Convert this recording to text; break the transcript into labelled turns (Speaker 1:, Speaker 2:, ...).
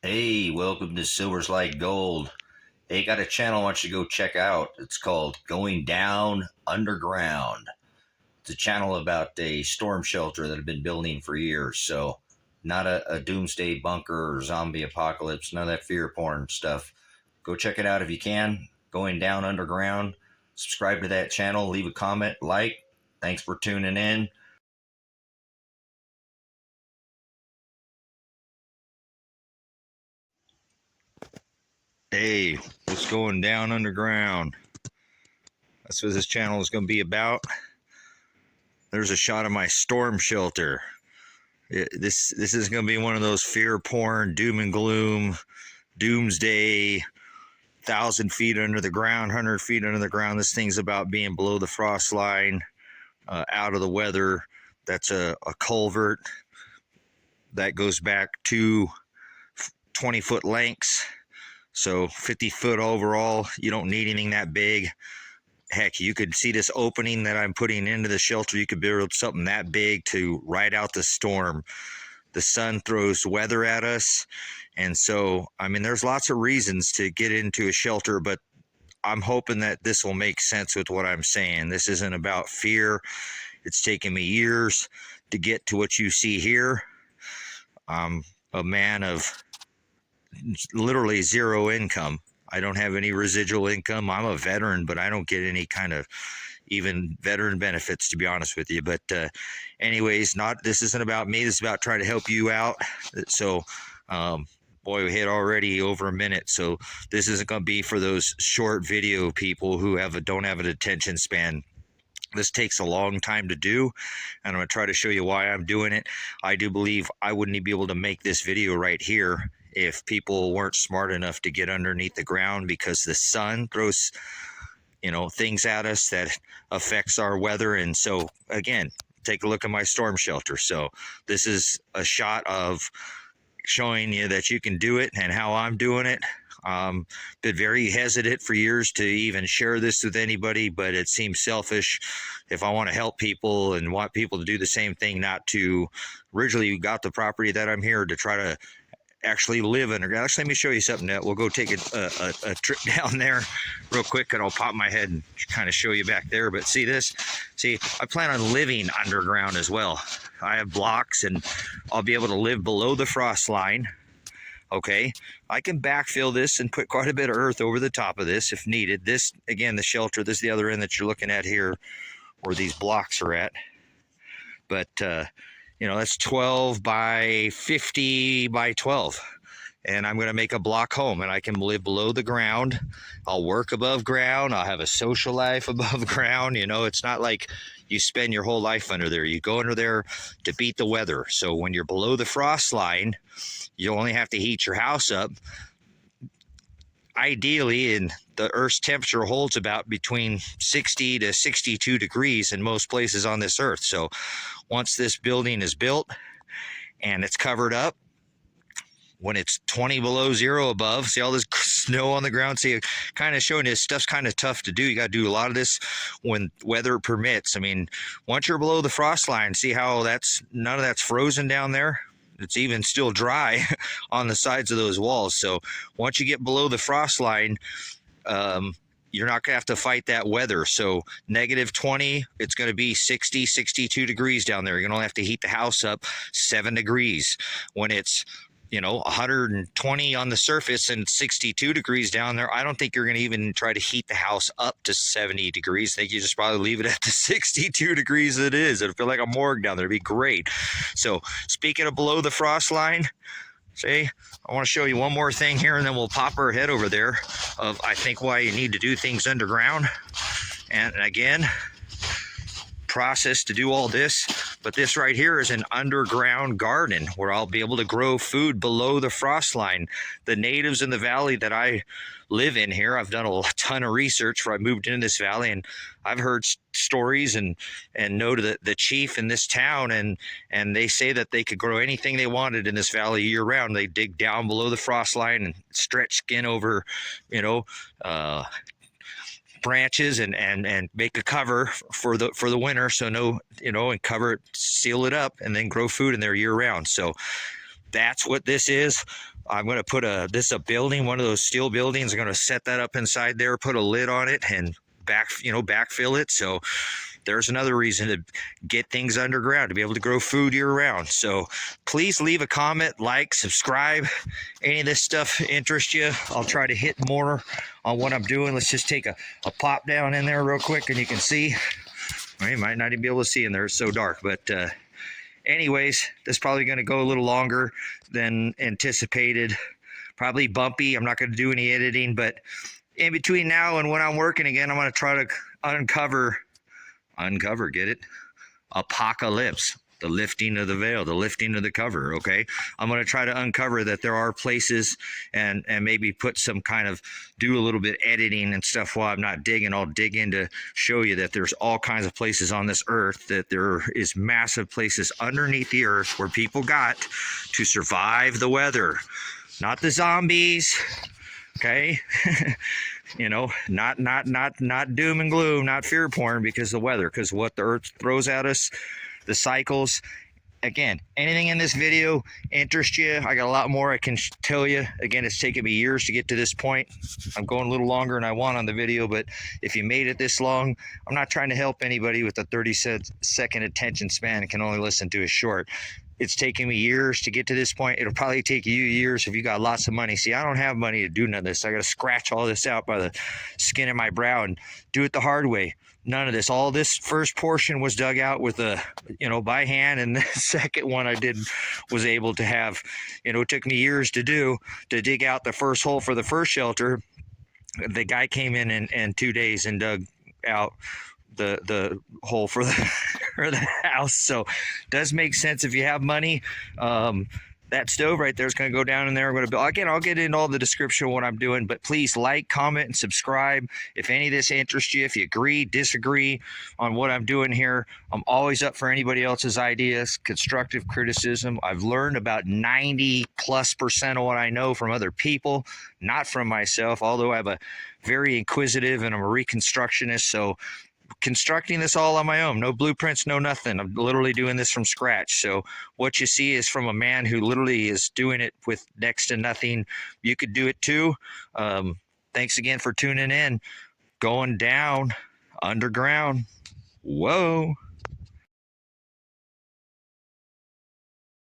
Speaker 1: Hey, welcome to Silver's Like Gold. Hey, got a channel I want you to go check out. It's called Going Down Underground. It's a channel about a storm shelter that I've been building for years. So, not a doomsday bunker or zombie apocalypse, none of that fear porn stuff. Go check it out if you can. Going Down Underground. Subscribe to that channel, leave a comment, like. Thanks for tuning in. Hey, what's going down underground? That's what this channel is going to be about. There's a shot of my storm shelter. This is going to be one of those fear porn, doom and gloom, doomsday, 1,000 feet under the ground, 100 feet under the ground. This thing's about being below the frost line, out of the weather. That's a culvert that goes back to 20-foot lengths, so 50-foot overall. You don't need anything that big. Heck, you could see this opening that I'm putting into the shelter. You could build something that big to ride out the storm. The sun throws weather at us. And so, I mean, there's lots of reasons to get into a shelter, but I'm hoping that this will make sense with what I'm saying. This isn't about fear. It's taken me years to get to what you see here. I'm a man of literally zero income. I don't have any residual income. I'm a veteran, but I don't get any kind of even veteran benefits, to be honest with you. But anyways, this isn't about me. This is about trying to help you out. So boy, we hit already over a minute, so this isn't going to be for those short video people who don't have an attention span. This takes a long time to do, and I'm going to try to show you why I'm doing it. I do believe I wouldn't be able to make this video right here if people weren't smart enough to get underneath the ground, because the sun throws things at us that affects our weather. And so again, take a look at my storm shelter. So this is a shot of showing you that you can do it and how I'm doing it. Been very hesitant for years to even share this with anybody, but it seems selfish if I want to help people and want people to do the same thing, not to originally got the property that I'm here to try to actually live underground. Actually, let me show you something. That we'll go take a trip down there real quick, and I'll pop my head and kind of show you back there. But see this? See, I plan on living underground as well. I have blocks, and I'll be able to live below the frost line. Okay, I can backfill this and put quite a bit of earth over the top of this if needed. This, again, the shelter, this is the other end that you're looking at here, where these blocks are at. But that's 12 by 50 by 12. And I'm going to make a block home, and I can live below the ground. I'll work above ground. I'll have a social life above ground. It's not like you spend your whole life under there. You go under there to beat the weather. So when you're below the frost line, you only have to heat your house up. Ideally, and the Earth's temperature holds about between 60 to 62 degrees in most places on this Earth. So once this building is built and it's covered up, when it's 20 below zero above, see all this snow on the ground? See, kind of showing this stuff's kind of tough to do. You got to do a lot of this when weather permits. I mean, once you're below the frost line, see how none of that's frozen down there? It's even still dry on the sides of those walls. So once you get below the frost line, you're not going to have to fight that weather. So -20, it's going to be 60, 62 degrees down there. You're going to have to heat the house up 7 degrees. When it's 120 on the surface and 62 degrees down there, I don't think you're going to even try to heat the house up to 70 degrees. I think you just probably leave it at the 62 degrees it is. It'll feel like a morgue down there. It'd be great. So speaking of below the frost line, see, I want to show you one more thing here, and then we'll pop our head over there of, I think, why you need to do things underground. And again, process to do all this, but this right here is an underground garden where I'll be able to grow food below the frost line. The natives in the valley that I live in here, I've done a ton of research where I moved into this valley, and I've heard stories and know the chief in this town, and they say that they could grow anything they wanted in this valley year round. They dig down below the frost line and stretch skin over branches and make a cover for the winter, so and cover it, seal it up, and then grow food in there year round. So that's what this is. I'm going to put a building, one of those steel buildings. I'm going to set that up inside there, put a lid on it, and backfill it. So there's another reason to get things underground, to be able to grow food year round. So please leave a comment, like, subscribe. Any of this stuff interests you, I'll try to hit more on what I'm doing. Let's just take a pop down in there real quick, and you can see. Well, you might not even be able to see in there, it's so dark. But anyways, this is probably going to go a little longer than anticipated. Probably bumpy. I'm not going to do any editing, but in between now and when I'm working again, I'm going to try to uncover, get it? Apocalypse, the lifting of the veil, the lifting of the cover, okay? I'm going to try to uncover that there are places and maybe put some kind of, do a little bit editing and stuff while I'm not digging. I'll dig in to show you that there's all kinds of places on this earth, that there is massive places underneath the earth where people got to survive the weather. Not the zombies, okay? Not doom and gloom, not fear porn because of the weather, because what the earth throws at us, the cycles. Again, anything in this video interests you, I got a lot more I can tell you. Again, it's taken me years to get to this point. I'm going a little longer than I want on the video, but if you made it this long, I'm not trying to help anybody with a 30-second attention span and can only listen to a short. It's taken me years to get to this point. It'll probably take you years if you got lots of money. See, I don't have money to do none of this. I got to scratch all this out by the skin of my brow and do it the hard way. None of this. All this first portion was dug out with by hand, and the second one I did was able to have, it took me years to dig out the first hole for the first shelter. The guy came in 2 days and dug out the hole for the house. So it does make sense if you have money. That stove right there is going to go down in there. I'm going to build. Again, I'll get into all the description of what I'm doing, but please like, comment, and subscribe if any of this interests you. If you agree, disagree on what I'm doing here, I'm always up for anybody else's ideas, constructive criticism. I've learned about 90+% of what I know from other people, not from myself, although I'm a very inquisitive and I'm a reconstructionist. So constructing this all on my own, no blueprints, no nothing. I'm literally doing this from scratch. So what you see is from a man who literally is doing it with next to nothing. You could do it too. Thanks again for tuning in. Going down underground. Whoa.